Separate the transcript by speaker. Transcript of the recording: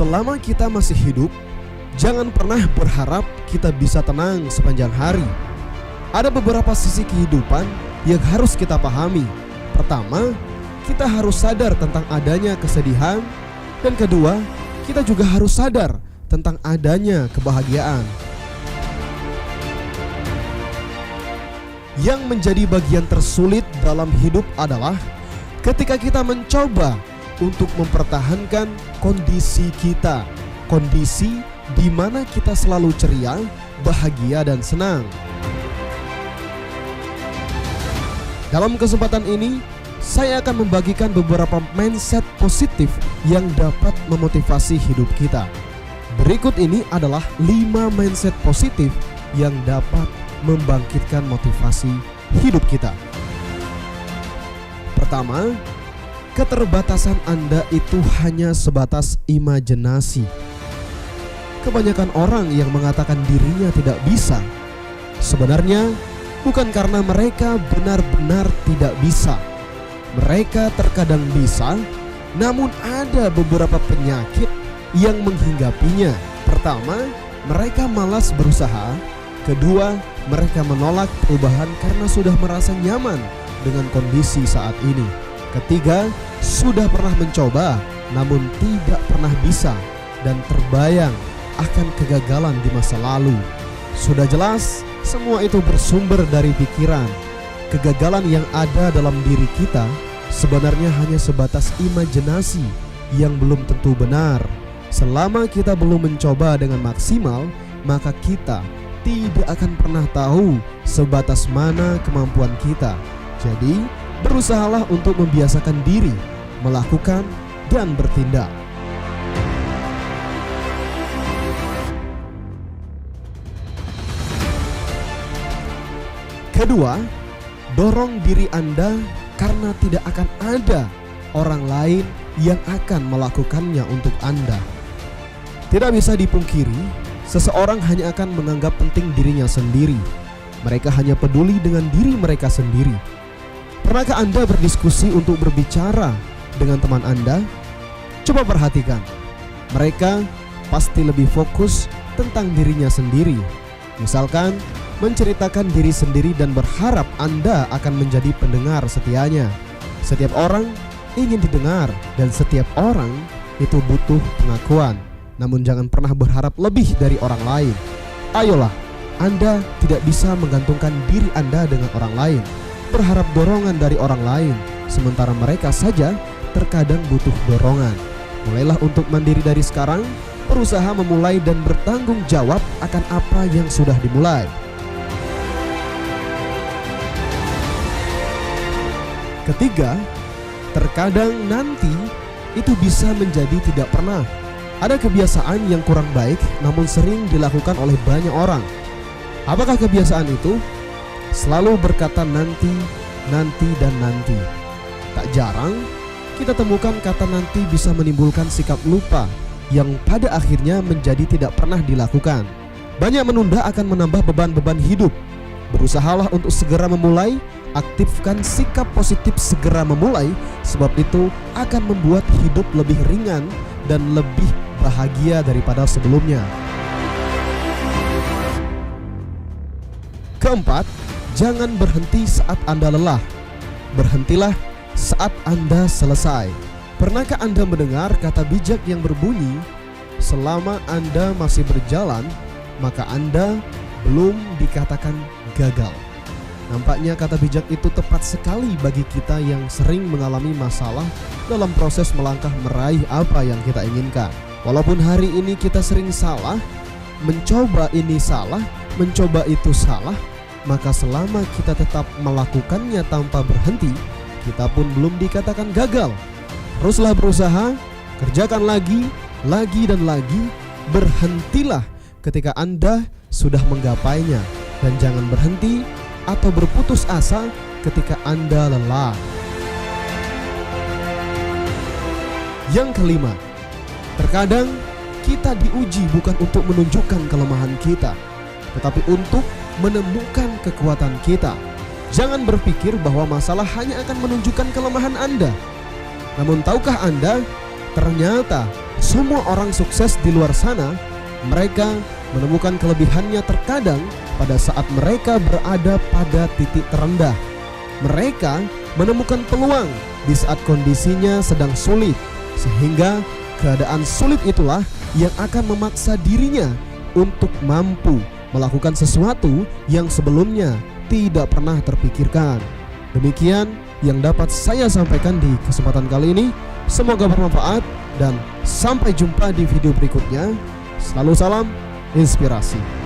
Speaker 1: Selama kita masih hidup, jangan pernah berharap kita bisa tenang sepanjang hari. Ada beberapa sisi kehidupan yang harus kita pahami. Pertama, kita harus sadar tentang adanya kesedihan. Dan kedua, kita juga harus sadar tentang adanya kebahagiaan. Yang menjadi bagian tersulit dalam hidup adalah ketika kita mencoba untuk mempertahankan kondisi kita, kondisi di mana kita selalu ceria, bahagia, dan senang. Dalam kesempatan ini, saya akan membagikan beberapa mindset positif yang dapat memotivasi hidup kita. Berikut ini adalah 5 mindset positif yang dapat membangkitkan motivasi hidup kita. Pertama, keterbatasan Anda itu hanya sebatas imajinasi. Kebanyakan orang yang mengatakan dirinya tidak bisa, sebenarnya bukan karena mereka benar-benar tidak bisa. Mereka terkadang bisa, namun ada beberapa penyakit yang menghinggapinya. Pertama, mereka malas berusaha. Kedua, mereka menolak perubahan karena sudah merasa nyaman dengan kondisi saat ini. Ketiga, sudah pernah mencoba namun tidak pernah bisa dan terbayang akan kegagalan di masa lalu. Sudah jelas, semua itu bersumber dari pikiran. Kegagalan yang ada dalam diri kita sebenarnya hanya sebatas imajinasi yang belum tentu benar. Selama kita belum mencoba dengan maksimal, maka kita tidak akan pernah tahu sebatas mana kemampuan kita. Jadi, berusahalah untuk membiasakan diri melakukan dan bertindak. Kedua, dorong diri Anda karena tidak akan ada orang lain yang akan melakukannya untuk Anda. Tidak bisa dipungkiri, seseorang hanya akan menganggap penting dirinya sendiri. Mereka hanya peduli dengan diri mereka sendiri. Pernahkah Anda berdiskusi untuk berbicara dengan teman Anda? Coba perhatikan, mereka pasti lebih fokus tentang dirinya sendiri. Misalkan, menceritakan diri sendiri dan berharap Anda akan menjadi pendengar setianya. Setiap orang ingin didengar dan setiap orang itu butuh pengakuan. Namun jangan pernah berharap lebih dari orang lain. Ayolah, Anda tidak bisa menggantungkan diri Anda dengan orang lain, berharap dorongan dari orang lain, sementara mereka saja terkadang butuh dorongan. Mulailah untuk mandiri dari sekarang, berusaha memulai dan bertanggung jawab akan apa yang sudah dimulai. Ketiga, terkadang nanti itu bisa menjadi tidak pernah. Ada kebiasaan yang kurang baik namun sering dilakukan oleh banyak orang. Apakah kebiasaan itu? Selalu berkata nanti, nanti, dan nanti. Tak jarang kita temukan kata nanti bisa menimbulkan sikap lupa yang pada akhirnya menjadi tidak pernah dilakukan. Banyak menunda akan menambah beban-beban hidup. Berusahalah untuk segera memulai. Aktifkan sikap positif segera memulai, sebab itu akan membuat hidup lebih ringan dan lebih bahagia daripada sebelumnya. Keempat, jangan berhenti saat Anda lelah. Berhentilah saat Anda selesai. Pernahkah Anda mendengar kata bijak yang berbunyi, selama Anda masih berjalan, maka Anda belum dikatakan gagal? Nampaknya kata bijak itu tepat sekali bagi kita yang sering mengalami masalah dalam proses melangkah meraih apa yang kita inginkan. Walaupun hari ini kita sering salah, mencoba ini salah, mencoba itu salah, maka selama kita tetap melakukannya tanpa berhenti, kita pun belum dikatakan gagal. Teruslah berusaha, kerjakan lagi dan lagi. Berhentilah ketika Anda sudah menggapainya, dan jangan berhenti atau berputus asa ketika Anda lelah. Yang kelima, terkadang kita diuji bukan untuk menunjukkan kelemahan kita, tetapi untuk menemukan kekuatan kita. Jangan berpikir bahwa masalah hanya akan menunjukkan kelemahan Anda. Namun tahukah Anda, ternyata semua orang sukses di luar sana, mereka menemukan kelebihannya terkadang pada saat mereka berada pada titik terendah. Mereka menemukan peluang di saat kondisinya sedang sulit, sehingga keadaan sulit itulah yang akan memaksa dirinya untuk mampu melakukan sesuatu yang sebelumnya tidak pernah terpikirkan. Demikian yang dapat saya sampaikan di kesempatan kali ini. Semoga bermanfaat dan sampai jumpa di video berikutnya. Selalu salam inspirasi.